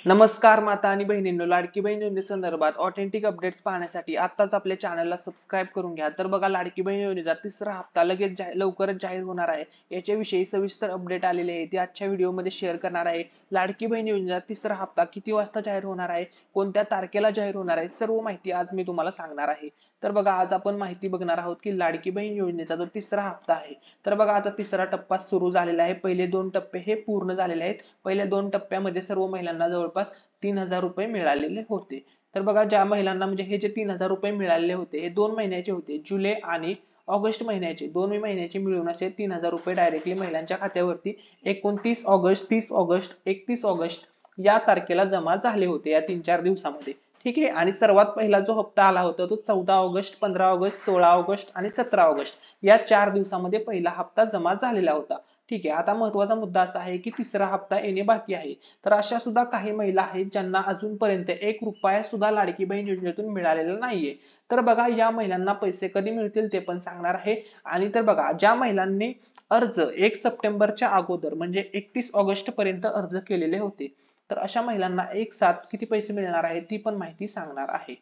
नमस्कार माता आणि बहिणींनो, लाडकी बहीण योजनेसंदर्भात ऑथेंटिक अपडेट्स पाहण्यासाठी आत्ताच आपल्या चॅनलला सबस्क्राईब करून घ्या। तर बघा, लाडकी बहीण योजनेचा तिसरा हप्ता लवकरच जाहीर होणार आहे। याच्याविषयी सविस्तर अपडेट आलेले आहे, ते आजच्या व्हिडिओमध्ये शेअर करणार आहे। लाडकी बहीण योजनेचा तिसरा हप्ता किती वाजता जाहीर होणार आहे, कोणत्या तारखेला जाहीर होणार आहे, सर्व माहिती आज मी तुम्हाला सांगणार आहे। तर बघा, आज आपण माहिती बघणार आहोत की लाडकी बहीण योजनेचा जो तिसरा हप्ता आहे, तर बघा आता तिसरा टप्पा सुरू झालेला आहे। पहिले 2 टप्पे हे पूर्ण झालेले आहेत। पहिल्या 2 टप्प्यामध्ये सर्व महिलांना जवळपास 3000 रुपये मिळालेले होते। तर बघा, ज्या महिलांना म्हणजे हे जे 3000 रुपये मिळालेले होते, हे 2 महिन्याचे होते, जुलै आणि ऑगस्ट महिन्याचे, 2 महिन्याचे मिळून असे 3000 रुपये डायरेक्टली महिलांच्या खात्यावरती 29 ऑगस्ट, 30 ऑगस्ट, 31 ऑगस्ट या तारखेला जमा झाले होते, या 3-4 दिवसामध्ये। ठीक आहे। आणि सर्वात पहिला जो हप्ता आला होता तो 14 ऑगस्ट, 15 ऑगस्ट, 16 ऑगस्ट आणि 17 ऑगस्ट या 4 दिवसामध्ये पहिला हप्ता जमा झालेला होता। ठीक आहे। आता महत्त्वाचा मुद्दा असा आहे की तिसरा हप्ता येणे बाकी आहे। तर अशा सुद्धा काही महिला आहेत ज्यांना अजूनपर्यंत 1 रुपया सुद्धा लाडकी बहीण योजनेतून मिळालेला नाहीये। तर बघा, या महिलांना पैसे कधी मिळतील ते पण सांगणार आहे। आणि तर बघा, ज्या महिलांनी अर्ज 1 सप्टेंबरच्या अगोदर म्हणजे 31 ऑगस्ट पर्यंत अर्ज केलेले होते, तर अशा महिलांना एक साथ किती पैसे मिळणार आहेत ती पण माहिती सांगणार आहे।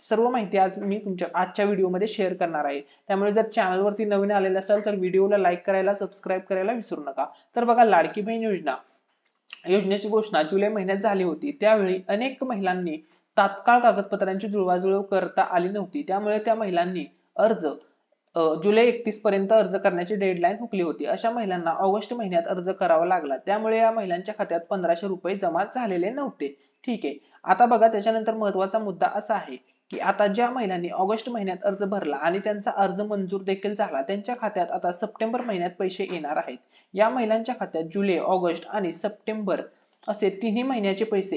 सर्व माहिती आज मी तुमच्या आजच्या व्हिडिओमध्ये शेअर करणार आहे। त्यामुळे जर चॅनलवरती नवीन आलेले असाल तर व्हिडिओला लाईक करायला, सबस्क्राईब करायला विसरू नका। तर बघा, लाडकी बहीण योजनेची घोषणा जुलै महिन्यात झाली होती। त्यावेळी अनेक महिलांनी तात्काळ कागदपत्रांची जुळवाजुळव करता आली नव्हती, त्यामुळे त्या महिलांनी अर्ज जुलै 31 पर्यंत अर्ज करण्याची डेडलाईन हुकली होती। अशा महिलांना ऑगस्ट महिन्यात अर्ज करावा लागला, त्यामुळे या महिलांच्या खात्यात 1500 रुपये जमा झालेले नव्हते। ठीक आहे। आता बघा, त्याच्यानंतर महत्त्वाचा मुद्दा असा आहे की आता ज्या महिलांनी ऑगस्ट महिन्यात अर्ज भरला आणि त्यांचा अर्ज मंजूर देखील झाला, त्यांच्या खात्यात आता सप्टेंबर महिन्यात पैसे येणार आहेत। या महिलांच्या खात्यात जुलै, ऑगस्ट आणि सप्टेंबर असे तिन्ही महिन्याचे पैसे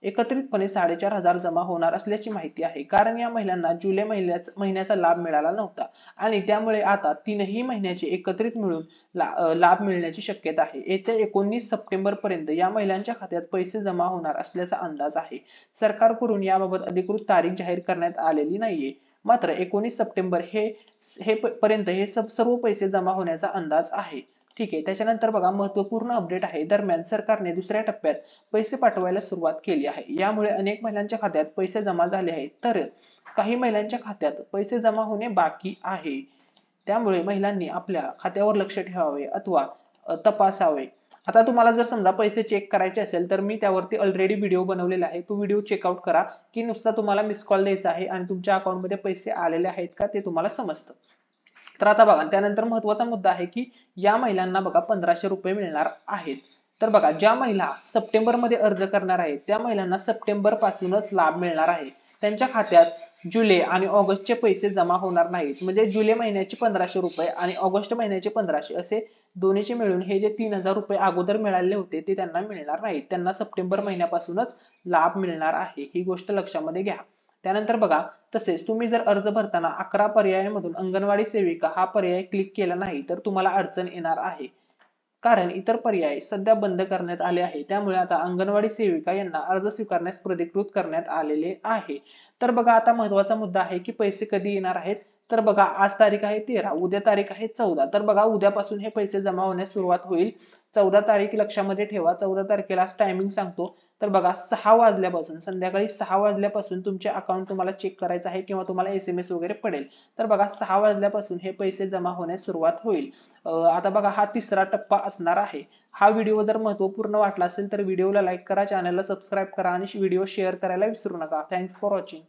एकत्रितपणे 4500 जमा होणार असल्याची माहिती आहे। कारण या महिलांना जुलै महिन्याचा लाभ मिळाला नव्हता आणि त्यामुळे आता तीनही महिन्याचे एकत्रित मिळून लाभ मिळण्याची शक्यता आहे। येत्या 19 सप्टेंबर पर्यंत या महिलांच्या खात्यात पैसे जमा होणार असल्याचा अंदाज आहे। सरकारकडून याबाबत अधिकृत तारीख जाहीर करण्यात आलेली नाहीये, मात्र 19 सप्टेंबर पर्यंत हे सर्व पैसे जमा होण्याचा अंदाज आहे। ठीक आहे। त्याच्यानंतर बघा, महत्त्वपूर्ण अपडेट आहे। दरम्यान सरकारने दुसऱ्या टप्प्यात पैसे पाठवायला सुरुवात केली आहे। यामुळे अनेक महिलांच्या खात्यात पैसे जमा झाले आहेत, तर काही महिलांच्या खात्यात पैसे जमा होणे बाकी आहे। त्यामुळे महिलांनी आपल्या खात्यावर लक्ष ठेवावे अथवा तपासावे। आता तुम्हाला जर समजा पैसे चेक करायचे असेल तर मी त्यावरती ऑलरेडी व्हिडिओ बनवलेला आहे, तो व्हिडिओ चेकआउट करा, की नुसता तुम्हाला मिस कॉल द्यायचा आहे आणि तुमच्या अकाउंटमध्ये पैसे आलेले आहेत का ते तुम्हाला समजतं। तर आता बघा, त्यानंतर महत्त्वाचा मुद्दा आहे की या महिलांना बघा 1500 रुपये मिळणार आहेत। तर बघा, ज्या महिला सप्टेंबर मध्ये अर्ज करणार आहेत त्या महिलांना सप्टेंबर पासूनच लाभ मिळणार आहे। त्यांच्या खात्यात जुलै आणि ऑगस्टचे पैसे जमा होणार नाहीत, म्हणजे जुलै महिन्याचे 1500 रुपये आणि ऑगस्ट महिन्याचे 1500 असे दोन्हीचे मिळून हे जे 3000 रुपये अगोदर मिळाले होते ते त्यांना मिळणार नाहीत। त्यांना सप्टेंबर महिन्यापासूनच लाभ मिळणार आहे, ही गोष्ट लक्षामध्ये घ्या। त्यानंतर बघा, तसेच तुम्ही जर अर्ज भरताना 11 पर्यायामधून अंगणवाडी सेविका हा पर्याय क्लिक केला नाही तर तुम्हाला अडचण येणार आहे, कारण इतर पर्याय सध्या बंद करण्यात आले आहे। त्यामुळे आता अंगणवाडी सेविका यांना अर्ज स्वीकारण्यास प्राधिकृत करण्यात आलेले आहे। तर बघा, आता महत्त्वाचा मुद्दा आहे की पैसे कधी येणार आहेत। तर बघा, आज तारीख आहे 13, उद्या तारीख आहे 14। तर बघा, उद्यापासून हे पैसे जमा होण्यास सुरुवात होईल। 14 तारीख लक्षामध्ये ठेवा, 14 तारखेला टायमिंग सांगतो। तर बघा, 6 वाजल्यापासून, संध्याकाळी 6 वाजल्यापासून तुमचे अकाउंट तुम्हाला चेक करायचं आहे किंवा तुम्हाला SMS वगैरे पडेल। तर बघा, 6 वाजल्यापासून हे पैसे जमा होण्यास सुरुवात होईल। आता बघा, हा तिसरा टप्पा असणार आहे। हा व्हिडिओ जर महत्त्वपूर्ण वाटला असेल तर व्हिडिओला लाईक करा, चॅनलला सबस्क्राईब करा आणि व्हिडिओ शेअर करायला विसरू नका। Thanks for watching.